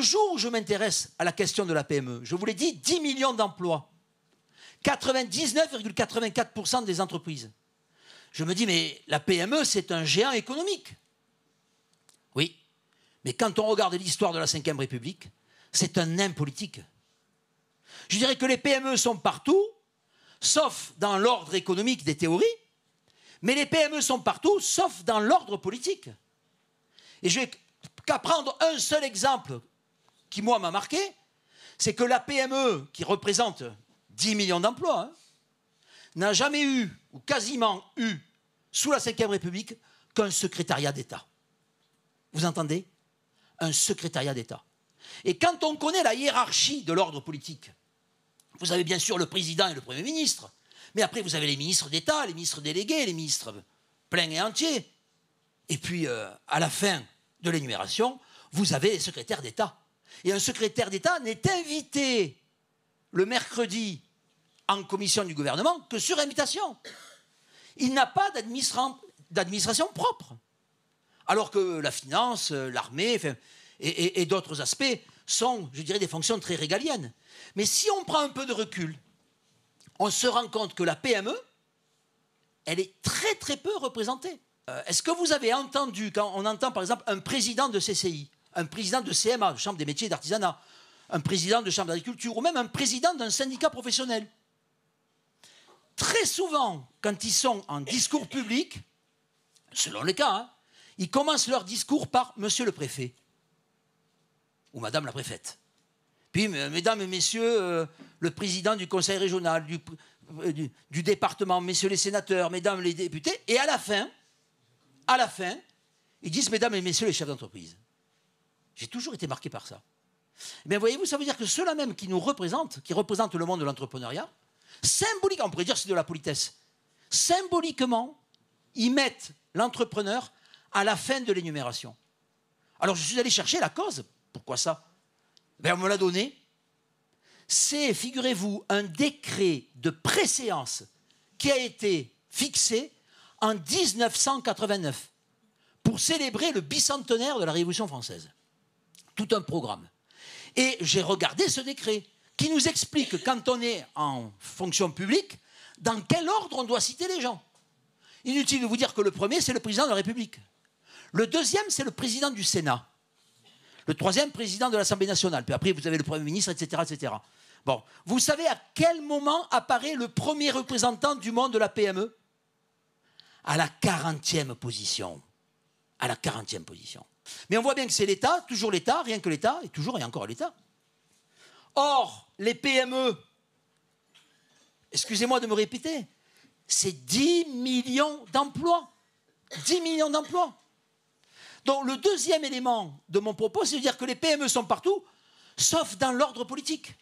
le jour où je m'intéresse à la question de la PME, je vous l'ai dit, 10 millions d'emplois, 99,84% des entreprises. Je me dis, mais la PME, c'est un géant économique. Oui, mais quand on regarde l'histoire de la Ve République, c'est un nain politique. Je dirais que les PME sont partout, sauf dans l'ordre économique des théories, mais les PME sont partout, sauf dans l'ordre politique. Et je vais qu'à prendre un seul exemple qui, moi, m'a marqué, c'est que la PME, qui représente 10 millions d'emplois, hein, n'a jamais eu, ou quasiment eu, sous la Ve République, qu'un secrétariat d'État. Vous entendez? Un secrétariat d'État. Et quand on connaît la hiérarchie de l'ordre politique, vous avez bien sûr le président et le Premier ministre, mais après vous avez les ministres d'État, les ministres délégués, les ministres pleins et entiers. Et puis, à la fin de l'énumération, vous avez les secrétaires d'État. Et un secrétaire d'État n'est invité le mercredi en commission du gouvernement que sur invitation. Il n'a pas d'administration propre. Alors que la finance, l'armée et d'autres aspects sont, je dirais, des fonctions très régaliennes. Mais si on prend un peu de recul, on se rend compte que la PME, elle est très très peu représentée. Est-ce que vous avez entendu, quand on entend par exemple un président de CCI, un président de CMA, de Chambre des métiers et d'artisanat, un président de Chambre d'agriculture, ou même un président d'un syndicat professionnel, très souvent, quand ils sont en discours public, selon les cas, hein, ils commencent leur discours par « Monsieur le préfet » ou « Madame la préfète ». Puis, mesdames et messieurs, le président du conseil régional, du département, messieurs les sénateurs, mesdames les députés, et à la fin, ils disent mesdames et messieurs les chefs d'entreprise. J'ai toujours été marqué par ça. Eh bien, voyez-vous, ça veut dire que ceux-là même qui nous représentent, qui représentent le monde de l'entrepreneuriat, symboliquement, on pourrait dire que c'est de la politesse, symboliquement, ils mettent l'entrepreneur à la fin de l'énumération. Alors, je suis allé chercher la cause. Pourquoi ça? Ben, on me l'a donné. C'est, figurez-vous, un décret de préséance qui a été fixé en 1989 pour célébrer le bicentenaire de la Révolution française. Tout un programme. Et j'ai regardé ce décret qui nous explique, quand on est en fonction publique, dans quel ordre on doit citer les gens. Inutile de vous dire que le premier, c'est le président de la République. Le deuxième, c'est le président du Sénat. Le troisième, président de l'Assemblée nationale. Puis après, vous avez le Premier ministre, etc., etc. Bon, vous savez à quel moment apparaît le premier représentant du monde de la PME? À la 40e position. À la 40e position. Mais on voit bien que c'est l'État, toujours l'État, rien que l'État, et toujours et encore l'État. Or, les PME, excusez-moi de me répéter, c'est 10 millions d'emplois. 10 millions d'emplois. Donc le deuxième élément de mon propos, c'est de dire que les PME sont partout, sauf dans l'ordre politique.